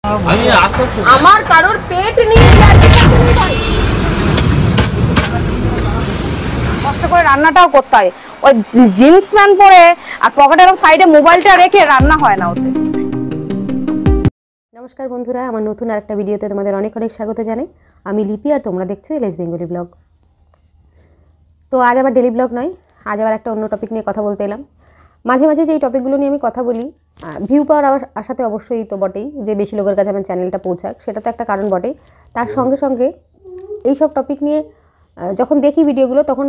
আমি আশা করি আমার কারোর পেট নিয়ে কষ্ট করে রান্নাটাও করতে হয়। ওই জিন্স প্যান্ট পরে আর পকেটের সাইডে মোবাইলটা রেখে রান্না হয় না ওতে। নমস্কার বন্ধুরা, আমার নতুন আরেকটা ভিডিওতে তোমাদের অনেক অনেক স্বাগত জানাই। আমি লিপি আর তোমরা দেখছো এলএস বেঙ্গলি ব্লগ। তো আজ আবার ডেলি ব্লগ নয়, আজ আবার একটা অন্য টপিক নিয়ে কথা বলতে এলাম। মাঝে মাঝে যে এই টপিকগুলো নিয়ে আমি কথা বলি, ভিউ পাওয়ার আশাতে অবশ্যই তো বটেই, যে বেশি লোকের কাছে আমার চ্যানেলটা পৌঁছাক, সেটা তো একটা কারণ বটেই। তার সঙ্গে সঙ্গে এইসব টপিক নিয়ে যখন দেখি ভিডিওগুলো, তখন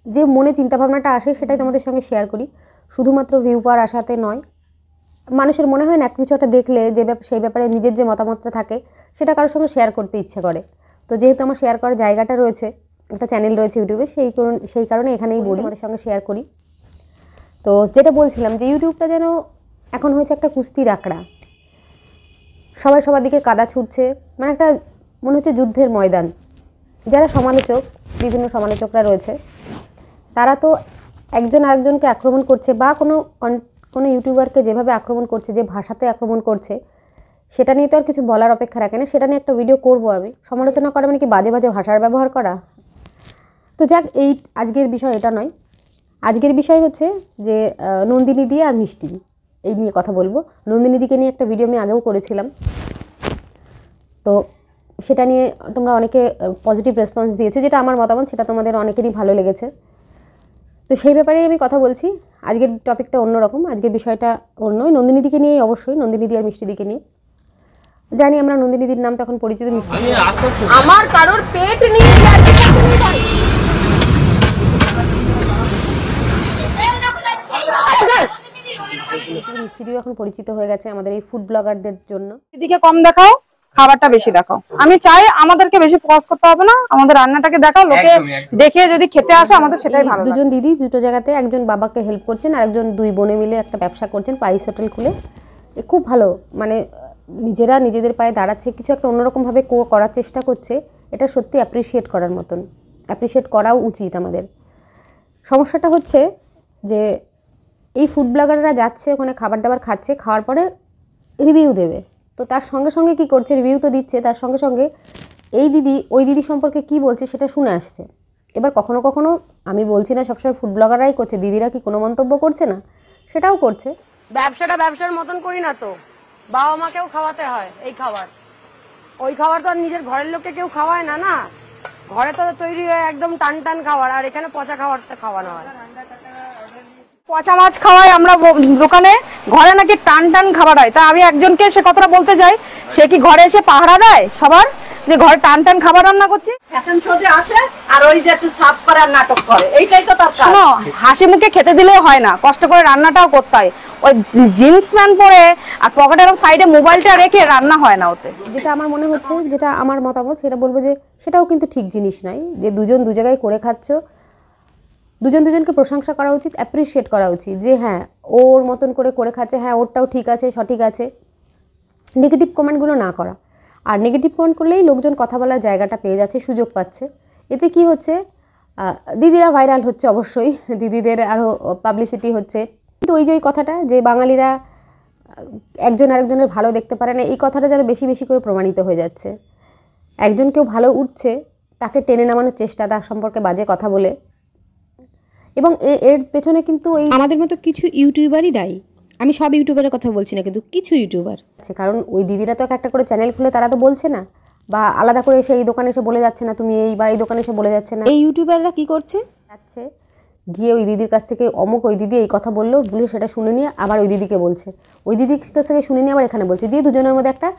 যে মনে চিন্তাভাবনাটা আসে সেটাই তোমাদের সঙ্গে শেয়ার করি। শুধুমাত্র ভিউ পাওয়ার আশাতে নয়, মানুষের মনে হয় না কিছু একটা দেখলে যে সেই ব্যাপারে নিজের যে মতামতটা থাকে সেটা কারোর সঙ্গে শেয়ার করতে ইচ্ছে করে। তো যেহেতু আমার শেয়ার করার জায়গাটা রয়েছে, একটা চ্যানেল রয়েছে ইউটিউবে, সেই কারণে এখানেই বলি, আমাদের সঙ্গে শেয়ার করি। তো যেটা বলছিলাম, যে ইউটিউবটা যেন এখন হয়েছে একটা কুস্তির আখড়া। সবাই সবার দিকে কাদা ছুটছে, মানে একটা মনে হচ্ছে যুদ্ধের ময়দান। যারা সমালোচক, বিভিন্ন সমালোচকরা রয়েছে, তারা তো একজন আরেকজনকে আক্রমণ করছে, বা কোনো ইউটিউবারকে যেভাবে আক্রমণ করছে, যে ভাষাতে আক্রমণ করছে, সেটা নিয়ে তো আর কিছু বলার অপেক্ষা রাখে না। সেটা নিয়ে একটা ভিডিও করবো আমি। সমালোচনা করা মানে কি বাজে বাজে ভাষার ব্যবহার করা? তো যাক, আজকের বিষয় এটা নয়। আজকের বিষয় হচ্ছে যে নন্দিনী দি আর মিষ্টি, এই নিয়ে কথা বলবো। নন্দিনী দিকে নিয়ে একটা ভিডিও আমি আগেও করেছিলাম, তো সেটা নিয়ে তোমরা অনেকে পজিটিভ রেসপন্স দিয়েছো, যেটা আমার মতামত, সেটা তোমাদের অনেকেরই ভালো লেগেছে। তো সেই ব্যাপারেই আমি কথা বলছি। আজকের টপিকটা অন্যরকম, আজকের বিষয়টা অন্য, নন্দিনী দিকে নিয়েই, অবশ্যই নন্দিনী দি আর মিষ্টি দিকে নিয়ে। জানি আমরা নন্দিনী দির নাম তখন পরিচিত, মিষ্টি আমার কারোর পেট নিয়ে মিষ্টি দিও এখন পরিচিত হয়ে গেছে আমাদের এই ফুড ব্লগারদের জন্য। এদিকে কম দেখাও, খাবারটা বেশি দেখাও। আমি চাই আমাদেরকে বেশি ফোকাস করতে হবে না, আমাদের রান্নাটাকে দেখাও, লোকে দেখে যদি খেতে আসে আমাদের সেটাই ভালো। দুজন দিদি দুটো জায়গাতে, একজন বাবাকে হেল্প করছেন আর একজন দুই বোনে মিলে একটা ব্যবসা করছেন, পাইস হোটেল খুলে। খুব ভালো, মানে নিজেরা নিজেদের পায়ে দাঁড়াচ্ছে, কিছু একটা অন্যরকমভাবে করার চেষ্টা করছে। এটা সত্যি অ্যাপ্রিসিয়েট করার মতন, অ্যাপ্রিসিয়েট করাও উচিত আমাদের। সমস্যাটা হচ্ছে যে এই ফুড ব্লগাররা যাচ্ছে ওখানে, খাবার দাবার খাচ্ছে, খাওয়ার পরে রিভিউ দেবে। তো তার সঙ্গে সঙ্গে কি করছে, রিভিউ তো দিচ্ছে, তার সঙ্গে সঙ্গে এই দিদি ওই দিদি সম্পর্কে কি বলছে সেটা শুনে আসছে। এবার কখনো কখনো, আমি বলছি না সবসময় ফুড ব্লগাররাই করছে, দিদিরা কি কোনো মন্তব্য করছে না? সেটাও করছে। ব্যবসাটা ব্যবসার মতন করি না তো, বাবা মাকেও খাওয়াতে হয় এই খাবার। ওই খাবার তো আর নিজের ঘরের লোককে কেউ খাওয়ায় না, না ঘরে তো তৈরি হয় একদম টান টান খাবার, আর এখানে পচা খাবারটা খাওয়ানো হয়। পচা মাছ খাওয়াই আমরা দোকানে, ঘরে নাকি টান টান খাবার হয়। তা আমি একজনকে সে কথাটা বলতে চাই, সে কি ঘরে এসে পাহারা দেয় সবার, যে ঘরে টান টান খাবার রান্না করছে? ফ্যাশন শোতে আসে আর ওই যে একটু সাফ করার নাটক করে, এইটাই তো তার কাজ। শোনো, হাসি মুখে খেতে দিলেই হয় না, কষ্ট করে রান্নাটাও করতে হয়। ওই জিন্স প্যান্ট পরে আর পকেটের সাইডে মোবাইলটা রেখে রান্না হয় না ওতে। যেটা আমার মনে হচ্ছে, যেটা আমার মতামত, সেটা বলবো যে সেটাও কিন্তু ঠিক জিনিস নয়। যে দুজন দু জায়গায় করে খাচ্ছ, দুজন দুজনকে প্রশংসা করা উচিত, অ্যাপ্রিসিয়েট করা উচিত, যে হ্যাঁ ওর মতন করে খাচ্ছে, হ্যাঁ ওরটাও ঠিক আছে, সঠিক আছে। নেগেটিভ কমেন্টগুলো না করা। আর নেগেটিভ কমেন্ট করলেই লোকজন কথা বলার জায়গাটা পেয়ে যাচ্ছে, সুযোগ পাচ্ছে। এতে কি হচ্ছে, দিদিরা ভাইরাল হচ্ছে, অবশ্যই দিদিদের আরও পাবলিসিটি হচ্ছে। কিন্তু ওই যে ওই কথাটা, যে বাঙালিরা একজন আরেকজনের ভালো দেখতে পারে না, এই কথাটা যেন বেশি বেশি করে প্রমাণিত হয়ে যাচ্ছে। একজন কেউ ভালো উঠছে, তাকে টেনে নামানোর চেষ্টা, তার সম্পর্কে বাজে কথা বলে। এবং এর পেছনে কিন্তু ওই আমাদের মতো কিছু ইউটিউবারই দায়ী। আমি সব ইউটিউবারের কথা বলছি না, কিন্তু কিছু ইউটিউবার আছে। কারণ ওই দিদিরা তো একটা করে চ্যানেল খুলে তারা তো বলছে না, বা আলাদা করে এসে এই দোকানে এসে বলে যাচ্ছে না তুমি এই, বা এই দোকানে এসে বলে যাচ্ছে না। এই ইউটিউবাররা কি করছে, যাচ্ছে গিয়ে ওই দিদির কাছ থেকে, অমুক ওই দিদি এই কথা বললো, বলে সেটা শুনে নিয়ে আবার ওই দিদিকে বলছে, ওই দিদির কাছ থেকে শুনে নিয়ে আবার এখানে বলছে, দিয়ে দুজনের মধ্যে একটা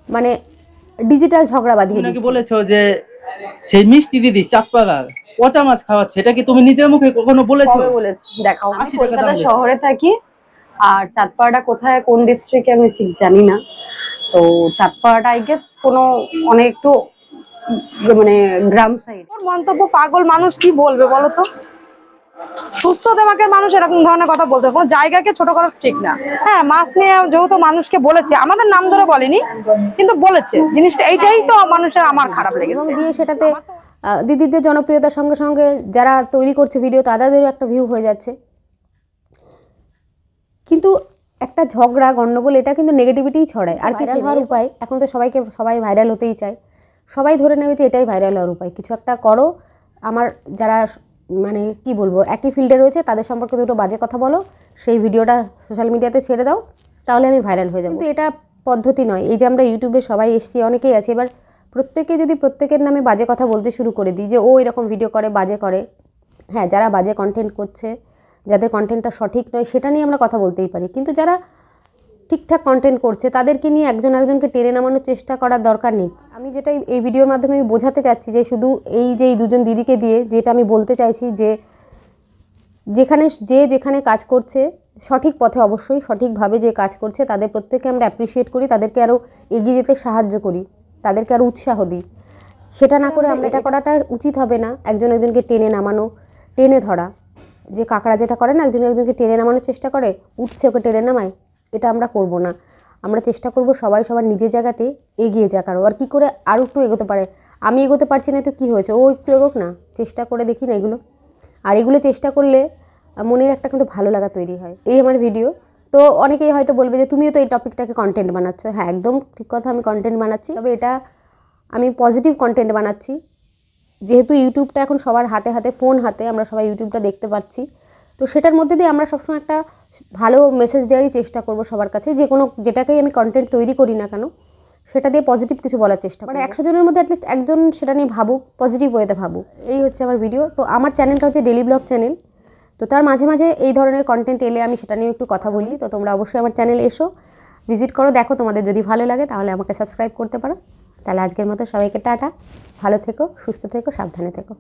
মানে ডিজিটাল ঝগড়া বাঁধিয়ে দিচ্ছে। বলেছো যে সেই মিষ্টি দিদি চাঁদপাড়ার পচা মাছ খাওয়াচ্ছে, এটা কি তুমি নিজের মুখে কখনো বলেছো? কবে বলেছি দেখাও। আমি কলকাতা শহরে থাকি, আর চাঁদপাড়াটা কোথায়, কোন ডিস্ট্রিক্টে আমি ঠিক জানি না। তো চাঁদপাড়াটা আই গেস কোনো অনেক একটু মানে গ্রাম সাইড। মন্তব্য, পাগল মানুষ কি বলবে বলো তো? সুস্থ দেমাকের মানুষ এরকম ধরনের কথা বলতে, কোনো জায়গাকে ছোট করা ঠিক না। হ্যাঁ, মাছ নিয়ে যেহেতু মানুষকে বলেছে, আমাদের নাম ধরে বলেনি, কিন্তু বলেছে জিনিসটা, এইটাই তো মানুষের আমার খারাপ লেগেছে। দিয়ে সেটাতে দিদিদের জনপ্রিয়তার সঙ্গে সঙ্গে যারা তৈরি করছে ভিডিও, তাদেরও একটা ভিউ হয়ে যাচ্ছে। কিন্তু একটা ঝগড়া গন্ডগোল এটা কিন্তু নেগেটিভিটিই ছড়ায়। আর কিছু হওয়ার উপায়, এখন তো সবাই ভাইরাল হতেই চায়, সবাই ধরে নেবে যে এটাই ভাইরাল হওয়ার উপায়। কিছু একটা করো, আমার যারা মানে কি বলবো একই ফিল্ডে রয়েছে তাদের সম্পর্কে দুটো বাজে কথা বলো, সেই ভিডিওটা সোশ্যাল মিডিয়াতে ছেড়ে দাও, তাহলে আমি ভাইরাল হয়ে যাবো। কিন্তু এটা পদ্ধতি নয়। এই যে আমরা ইউটিউবে সবাই এসছি, অনেকেই আছে, এবার প্রত্যেকে যদি প্রত্যেকের নামে বাজে কথা বলতে শুরু করে দিই যে ও এরকম ভিডিও করে, বাজে করে, হ্যাঁ যারা বাজে কন্টেন্ট করছে, যাদের কন্টেন্টটা সঠিক নয় সেটা নিয়ে আমরা কথা বলতেই পারি, কিন্তু যারা ঠিকঠাক কন্টেন্ট করছে তাদেরকে নিয়ে একজন আরেকজনকে টেনে নামানোর চেষ্টা করার দরকার নেই। আমি যেটা এই ভিডিওর মাধ্যমে আমি বোঝাতে চাচ্ছি যে শুধু এই দুজন দিদিকে দিয়ে যেটা আমি বলতে চাইছি যে যেখানে কাজ করছে সঠিক পথে, অবশ্যই সঠিকভাবে যে কাজ করছে তাদের প্রত্যেককে আমরা অ্যাপ্রিসিয়েট করি, তাদেরকে আরও এগিয়ে যেতে সাহায্য করি, তাদেরকে আরও উৎসাহ দিই। সেটা না করে আমরা এটা করাটা উচিত হবে না, একজন একজনকে টেনে নামানো, টেনে ধরা। যে কাকড়া যেটা করে না, একজনকে টেনে নামানোর চেষ্টা করে, উঠছে ওকে টেনে নামায়, এটা আমরা করব না। আমরা চেষ্টা করব সবাই সবার নিজের জায়গাতে এগিয়ে যাক, আর কি করে আরও একটু এগোতে পারে। আমি এগোতে পারছি না তো কী হয়েছে, ও একটু এগোক না, চেষ্টা করে দেখি না এগুলো। আর এগুলো চেষ্টা করলে মনের একটা কিন্তু ভালো লাগা তৈরি হয়। এই আমার ভিডিও। তো অনেকেই হয়তো বলবে যে তুমিও তো এই টপিকটাকে কন্টেন্ট বানাচ্ছ। হ্যাঁ, একদম ঠিক কথা, আমি কন্টেন্ট বানাচ্ছি, তবে এটা আমি পজিটিভ কন্টেন্ট বানাচ্ছি। যেহেতু ইউটিউবটা এখন সবার হাতে হাতে, ফোন হাতে, আমরা সবাই ইউটিউবটা দেখতে পাচ্ছি, তো সেটার মধ্যে দিয়ে আমরা সবসময় একটা ভালো মেসেজ দেওয়ারই চেষ্টা করব সবার কাছে। যেটাকেই আমি কন্টেন্ট তৈরি করি না কেন, সেটা দিয়ে পজিটিভ কিছু বলার চেষ্টা, মানে 100 জনের মধ্যে অ্যাটলিস্ট একজন সেটা নিয়ে ভাবুক, পজিটিভ ওয়েতে ভাবুক। এই হচ্ছে আমার ভিডিও। তো আমার চ্যানেলটা হচ্ছে ডেলি ব্লগ চ্যানেল, তো তার মাঝে মাঝে এই ধরনের কন্টেন্ট এলে আমি সেটা নিয়ে একটু কথা বলি। তো তোমরা অবশ্যই আমার চ্যানেলে এসো, ভিজিট করো, দেখো, তোমাদের যদি ভালো লাগে তাহলে আমাকে সাবস্ক্রাইব করতে পারো। তাহলে আজকের মতো সবাইকে টাটা, ভালো থেকো, সুস্থ থেকো, সাবধানে থেকো।